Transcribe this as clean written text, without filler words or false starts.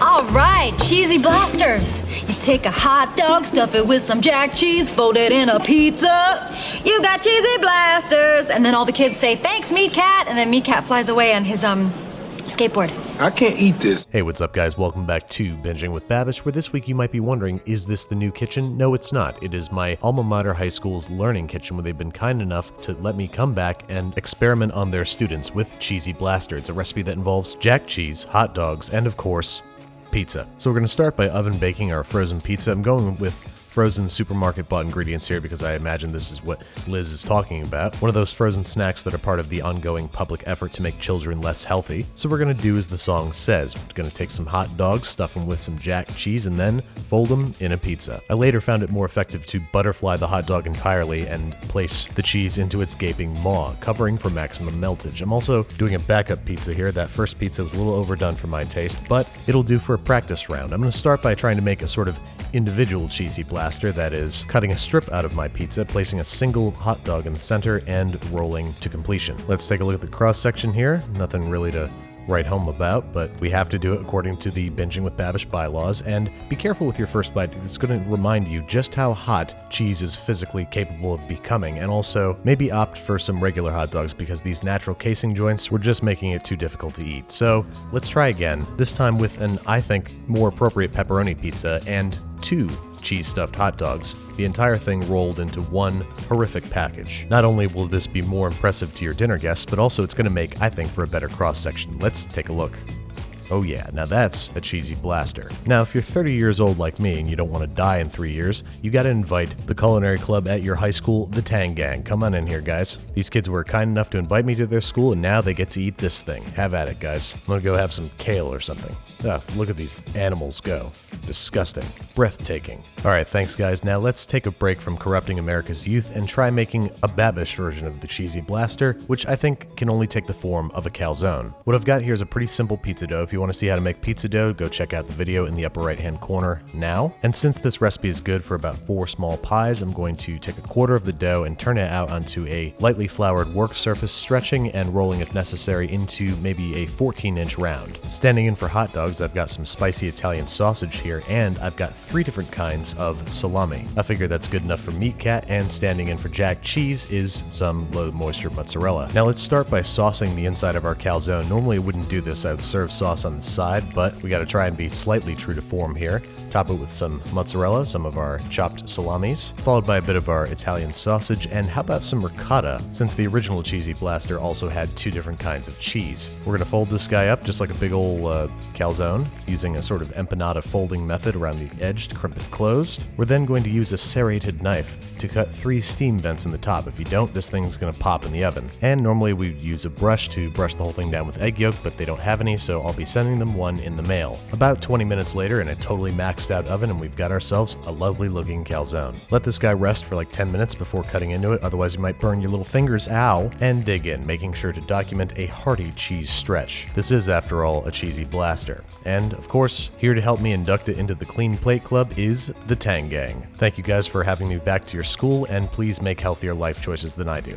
All right, cheesy blasters. You take a hot dog, stuff it with some jack cheese, fold it in a pizza. You got cheesy blasters. And then all the kids say, thanks, MeatCat. And then MeatCat flies away on his, skateboard. I can't eat this. Hey, what's up guys? Welcome back to Binging with Babish, where this week you might be wondering, is this the new kitchen? No, it's not. It is my alma mater high school's learning kitchen, where they've been kind enough to let me come back and experiment on their students with cheesy blaster. It's a recipe that involves jack cheese, hot dogs, and of course, pizza. So we're going to start by oven baking our frozen pizza. I'm going with frozen supermarket bought ingredients here because I imagine this is what Liz is talking about. One of those frozen snacks that are part of the ongoing public effort to make children less healthy. So what we're going to do as the song says. We're going to take some hot dogs, stuff them with some jack cheese, and then fold them in a pizza. I later found it more effective to butterfly the hot dog entirely and place the cheese into its gaping maw, covering for maximum meltage. I'm also doing a backup pizza here. That first pizza was a little overdone for my taste, but it'll do for a practice round. I'm going to start by trying to make a sort of individual cheesy blaster, that is, cutting a strip out of my pizza, placing a single hot dog in the center, and rolling to completion. Let's take a look at the cross section here. Nothing really to write home about, but we have to do it according to the Binging with Babish bylaws, and be careful with your first bite. It's going to remind you just how hot cheese is physically capable of becoming, and also maybe opt for some regular hot dogs because these natural casing joints were just making it too difficult to eat. So let's try again, this time with an, I think, more appropriate pepperoni pizza and 2 cheese-stuffed hot dogs, the entire thing rolled into one horrific package. Not only will this be more impressive to your dinner guests, but also it's going to make, I think, for a better cross-section. Let's take a look. Oh yeah, now that's a cheesy blaster. Now, if you're 30 years old like me and you don't want to die in 3 years, you gotta invite the culinary club at your high school, the Tang Gang. Come on in here, guys. These kids were kind enough to invite me to their school, and now they get to eat this thing. Have at it, guys. I'm gonna go have some kale or something. Ah, look at these animals go. Disgusting. Breathtaking. Alright, thanks guys. Now let's take a break from corrupting America's youth and try making a Babish version of the cheesy blaster, which I think can only take the form of a calzone. What I've got here is a pretty simple pizza dough. If you want to see how to make pizza dough, go check out the video in the upper right hand corner now. And since this recipe is good for about 4 small pies, I'm going to take a quarter of the dough and turn it out onto a lightly floured work surface, stretching and rolling if necessary into maybe a 14-inch round. Standing in for hot dogs, I've got some spicy Italian sausage here, and I've got 3 different kinds of salami. I figure that's good enough for MeatCat, and standing in for jack cheese is some low moisture mozzarella. Now let's start by saucing the inside of our calzone. Normally I wouldn't do this, I would serve sauce on the side, but we gotta try and be slightly true to form here. Top it with some mozzarella, some of our chopped salamis, followed by a bit of our Italian sausage, and how about some ricotta, since the original cheesy blaster also had 2 different kinds of cheese. We're gonna fold this guy up just like a big old calzone, using a sort of empanada folding method around the edge to crimp it closed. We're then going to use a serrated knife to cut 3 steam vents in the top. If you don't, this thing's gonna pop in the oven. And normally we use a brush to brush the whole thing down with egg yolk, but they don't have any, so I'll be sending them one in the mail. About 20 minutes later in a totally maxed out oven, and we've got ourselves a lovely looking calzone. Let this guy rest for like 10 minutes before cutting into it, otherwise you might burn your little fingers, ow, and dig in, making sure to document a hearty cheese stretch. This is, after all, a cheesy blaster. And, of course, here to help me induct it into the Clean Plate Club is the Tang Gang. Thank you guys for having me back to your school, and please make healthier life choices than I do.